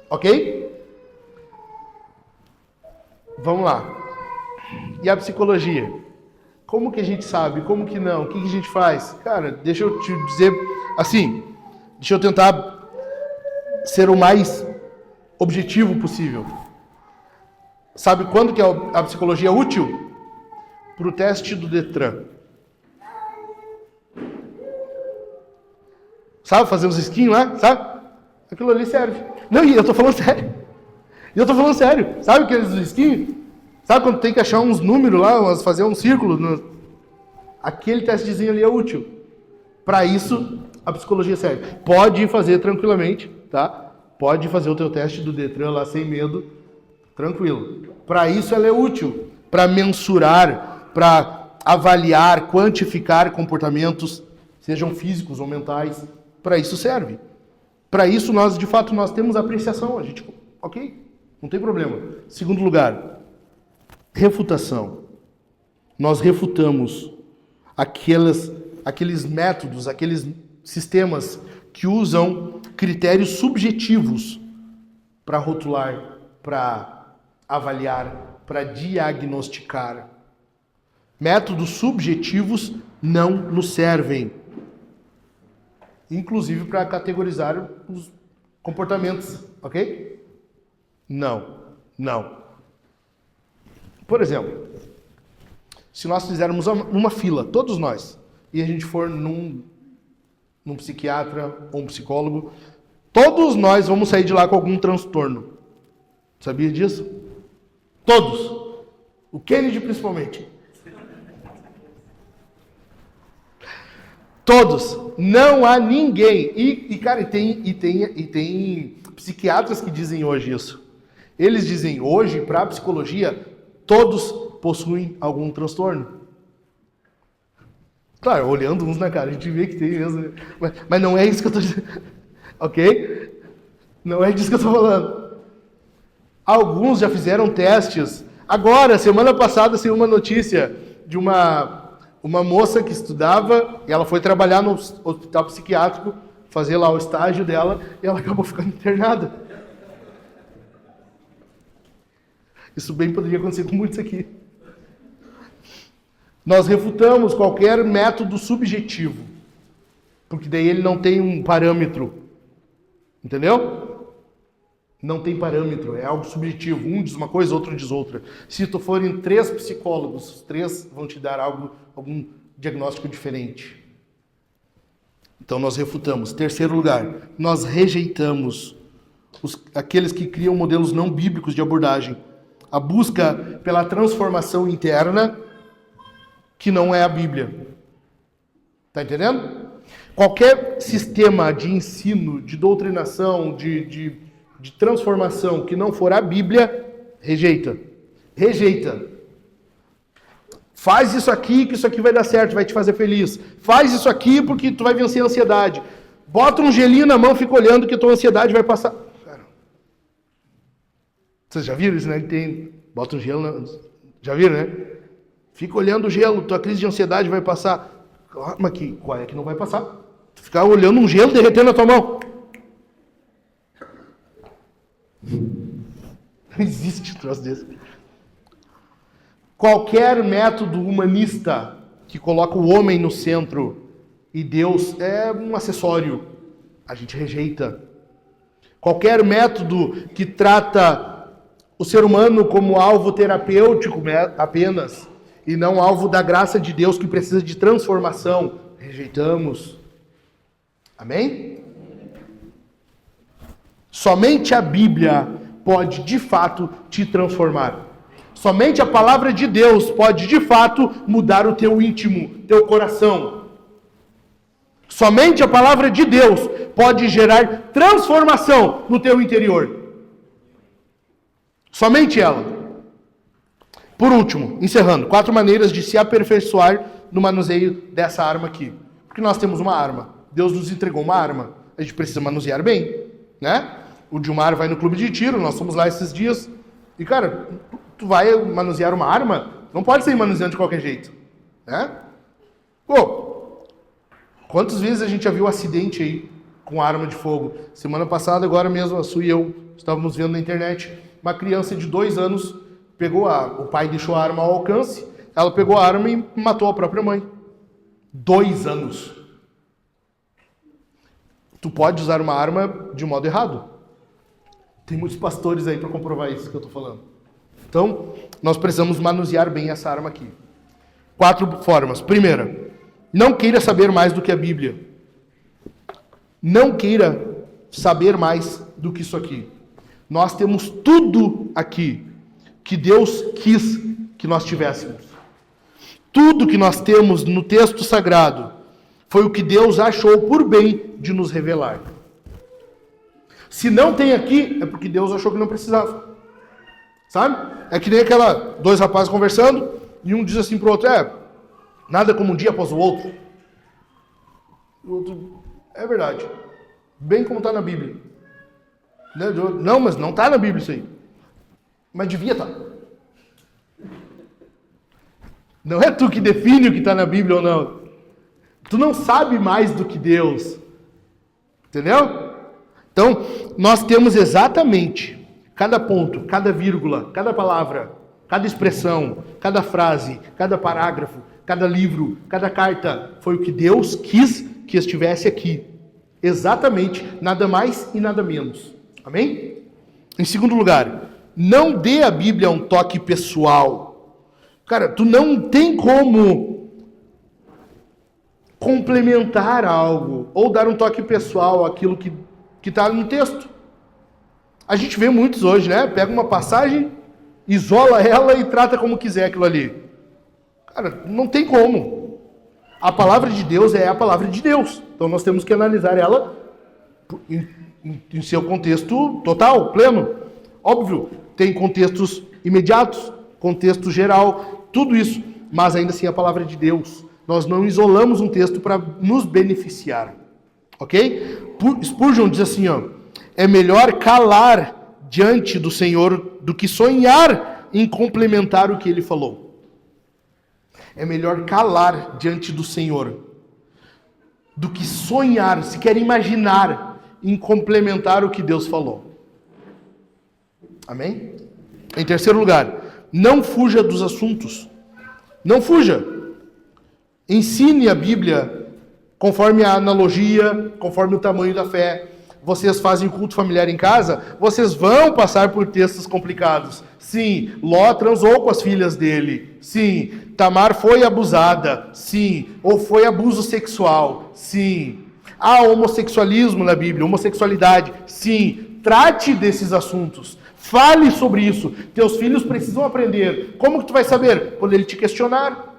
Ok? Vamos lá. E a psicologia? Como que a gente sabe? Como que não? O que a gente faz? Cara, deixa eu te dizer assim, deixa eu tentar ser o mais objetivo possível. Sabe quando que a psicologia é útil? Para o teste do Detran. Sabe, fazer uns skin lá, sabe? Aquilo ali serve. Não, e eu tô falando sério. Sabe aqueles skin? Sabe quando tem que achar uns números lá, fazer um círculo? Aquele testezinho ali é útil. Para isso, a psicologia serve. Pode fazer tranquilamente, tá? Pode fazer o teu teste do Detran lá sem medo, tranquilo. Para isso ela é útil. Para mensurar, para avaliar, quantificar comportamentos, sejam físicos ou mentais. Para isso serve. Para isso nós, de fato, nós temos apreciação. A gente, ok, não tem problema. Segundo lugar, refutação. Nós refutamos aqueles métodos, aqueles sistemas que usam critérios subjetivos para rotular, para avaliar, para diagnosticar. Métodos subjetivos não nos servem, inclusive para categorizar os comportamentos, ok? Não. Por exemplo, se nós fizermos uma fila, todos nós, e a gente for num psiquiatra ou um psicólogo, todos nós vamos sair de lá com algum transtorno. Sabia disso? Todos. O Kennedy principalmente. Todos. Não há ninguém. E cara, tem psiquiatras que dizem hoje isso. Eles dizem hoje, para a psicologia, todos possuem algum transtorno. Claro, olhando uns na cara, a gente vê que tem mesmo. Mas não é isso que eu estou dizendo. Ok? Não é disso que eu estou falando. Alguns já fizeram testes. Agora, semana passada, saiu uma notícia de uma moça que estudava e ela foi trabalhar no hospital psiquiátrico, fazer lá o estágio dela, e ela acabou ficando internada. Isso bem poderia acontecer com muitos aqui. Nós refutamos qualquer método subjetivo, porque daí ele não tem um parâmetro. Entendeu? Não tem parâmetro, é algo subjetivo. Um diz uma coisa, outro diz outra. Se tu forem 3 psicólogos, os 3 vão te dar algum diagnóstico diferente. Então nós refutamos. Terceiro lugar, nós rejeitamos aqueles que criam modelos não bíblicos de abordagem. A busca pela transformação interna, que não é a Bíblia. Tá entendendo? Qualquer sistema de ensino, de doutrinação, de transformação que não for a Bíblia, rejeita. Rejeita. Faz isso aqui, que isso aqui vai dar certo, vai te fazer feliz. Faz isso aqui porque tu vai vencer a ansiedade. Bota um gelinho na mão, fica olhando que tua ansiedade vai passar. Cara, vocês já viram isso, né? Bota um gelo, já viram, né? Fica olhando o gelo, tua crise de ansiedade vai passar. Mas qual é que não vai passar? Tu ficar olhando um gelo derretendo na tua mão. Não existe um troço desse. Qualquer método humanista que coloca o homem no centro e Deus é um acessório, a gente rejeita. Qualquer método que trata o ser humano como alvo terapêutico apenas, e não alvo da graça de Deus que precisa de transformação, rejeitamos. Amém? Somente a Bíblia pode, de fato, te transformar. Somente a palavra de Deus pode, de fato, mudar o teu íntimo, teu coração. Somente a palavra de Deus pode gerar transformação no teu interior. Somente ela. Por último, encerrando, 4 maneiras de se aperfeiçoar no manuseio dessa arma aqui. Porque nós temos uma arma. Deus nos entregou uma arma. A gente precisa manusear bem, né? O Dilmar vai no clube de tiro, nós fomos lá esses dias. E, cara, tu vai manusear uma arma, não pode ser manuseando de qualquer jeito, né? Pô, quantas vezes a gente já viu acidente aí com arma de fogo? Semana passada, agora mesmo, a Su e eu estávamos vendo na internet, uma criança de 2 anos pegou o pai deixou a arma ao alcance, ela pegou a arma e matou a própria mãe. 2 anos. Tu pode usar uma arma de modo errado. Tem muitos pastores aí para comprovar isso que eu estou falando. Então, nós precisamos manusear bem essa arma aqui. 4 formas. Primeira, não queira saber mais do que a Bíblia. Não queira saber mais do que isso aqui. Nós temos tudo aqui que Deus quis que nós tivéssemos. Tudo que nós temos no texto sagrado foi o que Deus achou por bem de nos revelar. Se não tem aqui, é porque Deus achou que não precisava. Sabe? É que nem 2 rapazes conversando, e um diz assim pro outro, nada como um dia após o outro. O outro, é verdade. Bem como está na Bíblia. Não, mas não está na Bíblia isso aí. Mas devia estar. Não é tu que define o que está na Bíblia ou não. Tu não sabe mais do que Deus. Entendeu? Então, nós temos exatamente cada ponto, cada vírgula, cada palavra, cada expressão, cada frase, cada parágrafo, cada livro, cada carta. Foi o que Deus quis que estivesse aqui. Exatamente, nada mais e nada menos. Amém? Em segundo lugar, não dê à Bíblia um toque pessoal. Cara, tu não tem como complementar algo ou dar um toque pessoal àquilo que está no texto. A gente vê muitos hoje, né? Pega uma passagem, isola ela e trata como quiser aquilo ali. Cara, não tem como. A palavra de Deus é a palavra de Deus. Então nós temos que analisar ela em seu contexto total, pleno. Óbvio, tem contextos imediatos, contexto geral, tudo isso. Mas ainda assim é a palavra de Deus. Nós não isolamos um texto para nos beneficiar. Ok? Spurgeon diz assim, é melhor calar diante do Senhor do que sonhar em complementar o que Ele falou. É melhor calar diante do Senhor do que sonhar, sequer imaginar em complementar o que Deus falou. Amém? Em terceiro lugar, não fuja dos assuntos. Não fuja. Ensine a Bíblia conforme a analogia, conforme o tamanho da fé. Vocês fazem culto familiar em casa, vocês vão passar por textos complicados. Sim, Ló transou com as filhas dele. Sim, Tamar foi abusada. Sim, ou foi abuso sexual. Sim, há homossexualismo na Bíblia, homossexualidade. Sim, trate desses assuntos. Fale sobre isso. Teus filhos precisam aprender. Como que tu vai saber? Quando ele te questionar.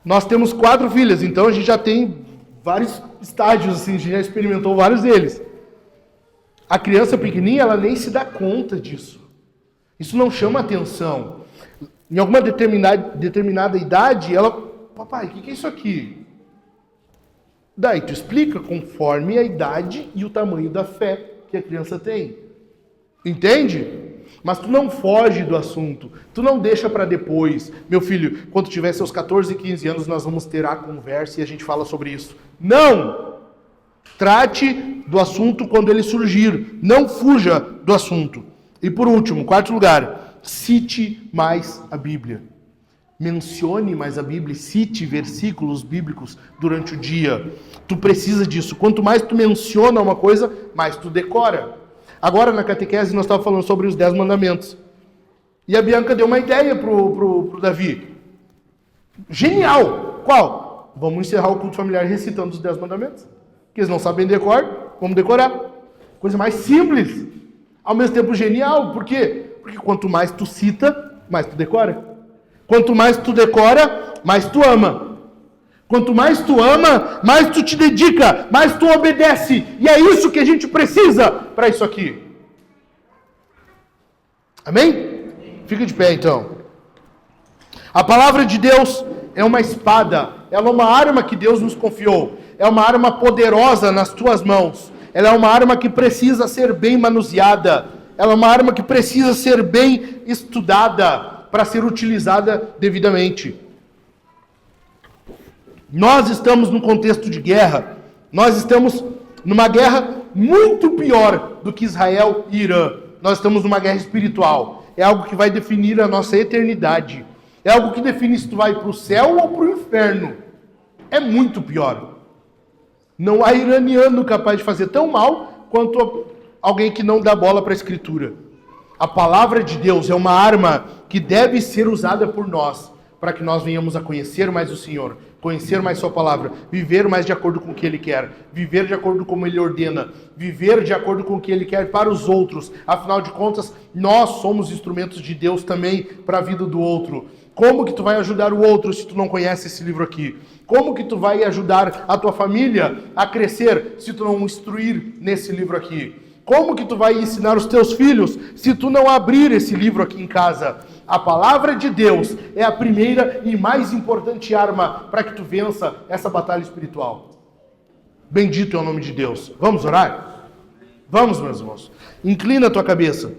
Nós temos 4 filhas, então a gente já tem vários estágios, assim, a gente já experimentou vários deles. A criança pequenininha, ela nem se dá conta disso. Isso não chama atenção. Em alguma determinada idade, ela... Papai, o que é isso aqui? Daí tu explica conforme a idade e o tamanho da fé que a criança tem. Entende? Mas tu não foge do assunto, tu não deixa para depois. Meu filho, quando tiver seus 14, 15 anos, nós vamos ter a conversa e a gente fala sobre isso. Não! Trate do assunto quando ele surgir. Não fuja do assunto. E por último, quarto lugar, cite mais a Bíblia. Mencione mais a Bíblia, cite versículos bíblicos durante o dia. Tu precisa disso. Quanto mais tu menciona uma coisa, mais tu decora. Agora na catequese nós estávamos falando sobre os 10 mandamentos. E a Bianca deu uma ideia pro Davi. Genial! Qual? Vamos encerrar o culto familiar recitando os 10 mandamentos. Que eles não sabem decor, vamos decorar. Coisa mais simples. Ao mesmo tempo genial. Por quê? Porque quanto mais tu cita, mais tu decora. Quanto mais tu decora, mais tu ama. Quanto mais tu ama, mais tu te dedica, mais tu obedece. E é isso que a gente precisa para isso aqui. Amém? Fica de pé então. A palavra de Deus é uma espada. Ela é uma arma que Deus nos confiou. É uma arma poderosa nas tuas mãos. Ela é uma arma que precisa ser bem manuseada. Ela é uma arma que precisa ser bem estudada para ser utilizada devidamente. Nós estamos num contexto de guerra. Nós estamos numa guerra muito pior do que Israel e Irã. Nós estamos numa guerra espiritual. É algo que vai definir a nossa eternidade. É algo que define se tu vai para o céu ou para o inferno. É muito pior. Não há iraniano capaz de fazer tão mal quanto alguém que não dá bola para a Escritura. A palavra de Deus é uma arma que deve ser usada por nós, para que nós venhamos a conhecer mais o Senhor, conhecer mais sua palavra, viver mais de acordo com o que Ele quer, viver de acordo com como Ele ordena, viver de acordo com o que Ele quer para os outros. Afinal de contas, nós somos instrumentos de Deus também para a vida do outro. Como que tu vai ajudar o outro se tu não conhece esse livro aqui? Como que tu vai ajudar a tua família a crescer se tu não instruir nesse livro aqui? Como que tu vai ensinar os teus filhos se tu não abrir esse livro aqui em casa? A palavra de Deus é a primeira e mais importante arma para que tu vença essa batalha espiritual. Bendito é o nome de Deus. Vamos orar? Vamos, meus irmãos. Inclina a tua cabeça.